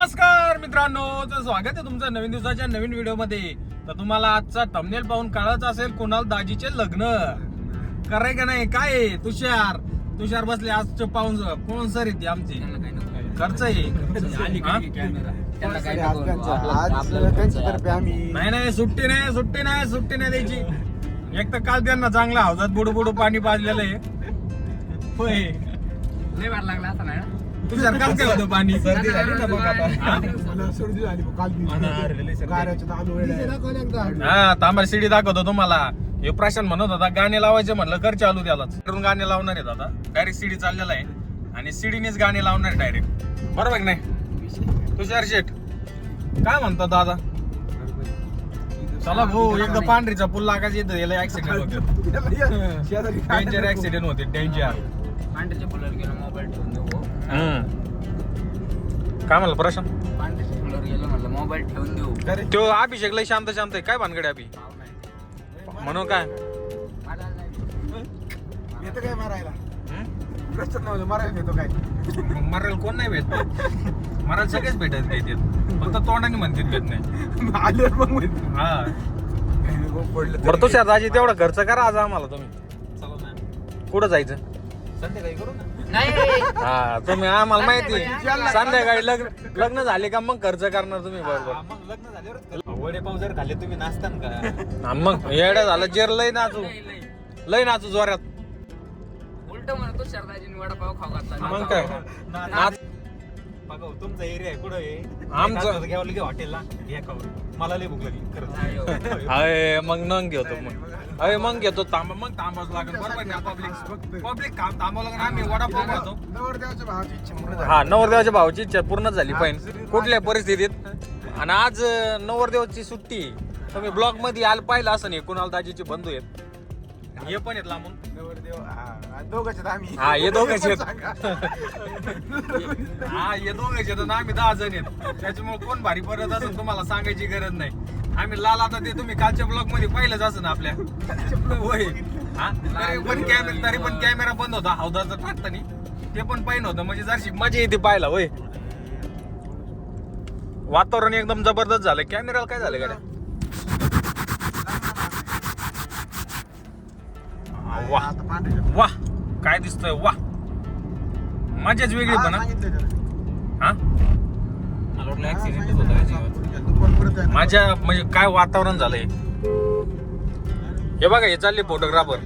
नमस्कार मित्रांनो, तर स्वागत आहे तुमचं नवीन दिवसाच्या नवीन व्हिडिओ मध्ये. तर तुम्हाला आजचा थंबनेल पाहून कळायचं असेल कुणाल दाजीचे लग्न कराय का नाही. काय तुषार बसले आज पाहून स्पॉन्सर येते आमची खर्च आहे. नाही सुट्टी नाही द्यायची. एक तर काल त्यांना चांगला हौदात बुडू पाणी पाजलेलं आहे. होय लय वाट लागला असं नाही. तुषार काल काय होतं पाणी सर्दी झाली ना बघ आता. हा तांबा सीडी दाखवतो तुम्हाला. हे प्रशांत म्हणत होता गाणे लावायचे, म्हणलं कर चालू त्यालाच करून गाणे लावणार आहेत. आता डायरेक्ट सीडी चाललेला आहे आणि सीडीनेच गाणे लावणार आहे डायरेक्ट. बरोबर नाही तुषार शेठ? काय म्हणतो दादा? चला भाऊ, एकदा पांढरीचा पूल लागायचा इथं याला ऍक्सिडेंट होते. डेंजर ऍक्सिडेंट होते, डेंजर. पांढऱ्याच्या फुलावर गेलो, मोबाईल ठेवून देऊ. काय म्हणलं प्रशांत? पांढऱ्याच्या फुलावर गेलो म्हणलं मोबाईल ठेवून देऊ. तो अभिषेक लय शांत आहे. काय भानगडे अभि म्हणून काय येतो काय मारायला? मारायला येतो काय? मरायला कोण नाही भेट. मरायला सगळेच भेटत नाही ते, फक्त तोंडाने म्हणतात भेट नाही. आले मग हा पडलं बरं तुषार दाजी तेवढा खर्च करा आज आम्हाला. तुम्ही चला ना, कुठं जायचं? संध्याकाळी करू ना. नाही हा तुम्ही आम्हाला माहिती संध्याकाळी लग्न झाले का मग खर्च करणार तुम्ही. बरोबर मग लग्न झाल्यावर वडेपाव जर खाल्ले तुम्ही नाचतान का? मग येडा झालं जेर लय नाचू जोरात. उलट म्हणतो शरदाजीने वडापाव खाऊ घातला. मग काय नाच. बघा तुमचा एरिया आहे कुठं आहे? आमचं घ्यावं की हॉटेलला घ्या खाऊ. मला लय भूक लागली खरंच. अय मग नंग घेतो. मग घेतो तांबा. मग तांबाच लागेल. बरोबर ना? पब्लिक काम तांबावं लागेल. आम्ही वडापाव खातो. नवरदेवाच्या भावाची इच्छा पूर्ण झाली. हा नवरदेवाच्या भावाची इच्छा पूर्ण झाली पाहिजे कुठल्या परिस्थितीत. आणि आज नवरदेवाची सुट्टी. तुम्ही ब्लॉग मध्ये आल पाहिलं असं नाही. कुणाल दाजीचे बंधू आहेत, हे पण आहेत लांबून. नवरदेव दोघंच आहेत आम्ही. हा हे दोघंच आहेत. हा हे दोघंच आहेत. आम्ही 10 जण आहेत. त्याच्यामुळे कोण भारी पडत असेल तुम्हाला सांगायची गरज नाही. आम्ही लाल आता ते तुम्ही कालच्या ब्लॉग मध्ये पाहिलंच असं ना आपल्या. होय हा तरी पण कॅमेरा बंद होता हौदाचा टाकतानी. ते पण पाहिलं होतं म्हणजे जरशी मजा येते पाहायला. होय वातावरण एकदम जबरदस्त झालं. कॅमेराला काय झालं गाड्या? वाह वाह काय दिसतंय. वाह मजाच वेगळी पण हा. मला वाटलं ऍक्सिडेंटच होता. माझ्या म्हणजे काय वातावरण झालंय. हे बघा हे चालले फोटोग्राफर.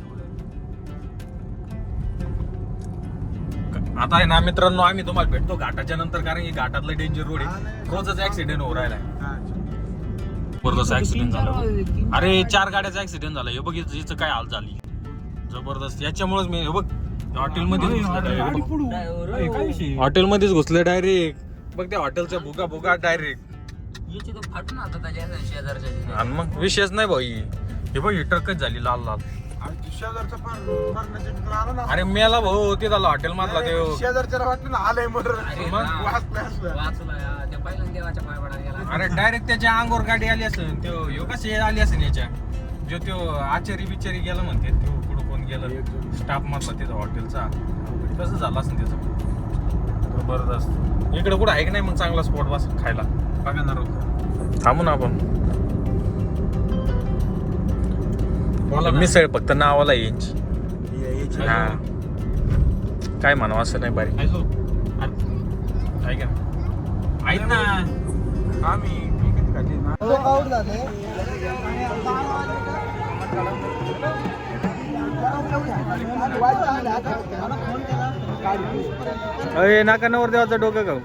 आता आहे ना मित्रांनो, आम्ही तुम्हाला भेटतो घाटाच्या नंतर, कारण की घाटातलं डेंजर रोड आहे. रोजच ऍक्सिडेंट होऊ राहिलाय. जबरदस्त ऍक्सिडेंट झाला. अरे 4 गाड्याचा ऍक्सिडेंट झाला. हे बघ हिचं काय हाल झाली जबरदस्त. याच्यामुळेच मी हे बघ हॉटेलमध्येच घुसले डायरेक्ट. बघ त्या हॉटेलच्या भुगा डायरेक्ट. याची तर फाटून आता त्याच्या शेजारच्या. आणि मग विशेष नाही भाऊ. हे बघ ही ट्रकच झाली लाल. अरे मेला भाऊ ते झालं हॉटेल मधला. ते शेजारच्या वाटलं ना आलंय मर्डर. वाचला त्या पहिल्या देवाच्या पाय पडायला गेला. अरे डायरेक्ट त्याच्या अंगावर गाडी आली असेल. तो ह्यो कशी आली असेल याच्या जो त्यो आचारी बिचारी गेला म्हणते. तो पुढं कोण गेलं स्टाफ मधला त्याचा हॉटेलचा. कसं झालं असेल त्याचं जबरदस्त. इकडे कुठं आहे की नाही मग चांगला स्पॉट बस खायला? बघा ना थांबू ना आपण. मिसळ फक्त नावाला यांची. हा काय म्हणावं असं नाही बारी. ऐक ना आम्ही अरे नाका नवर देवाचं डोकं गाव.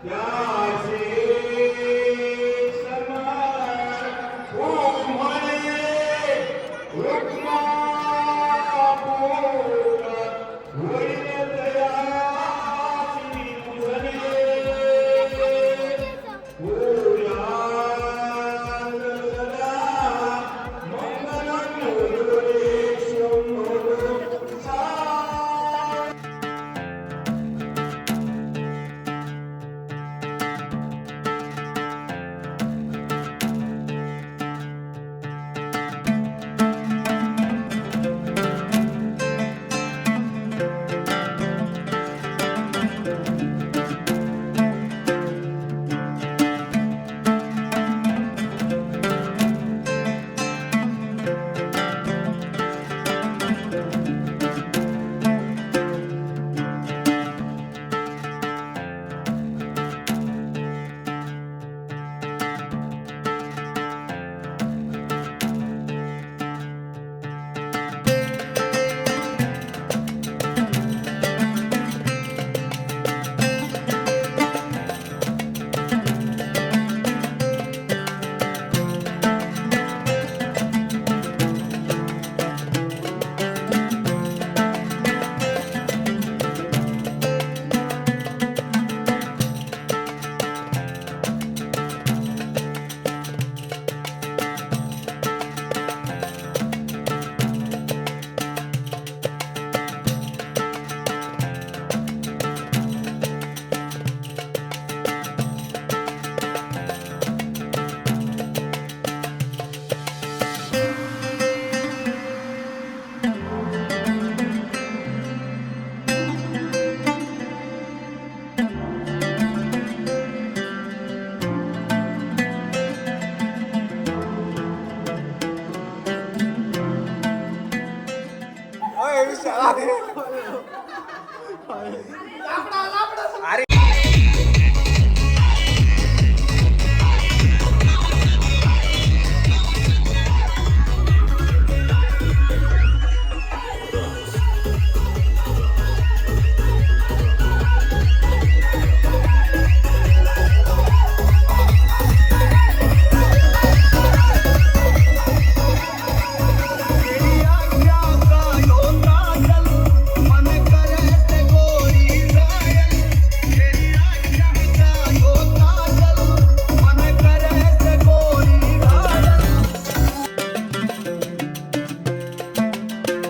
Yeah.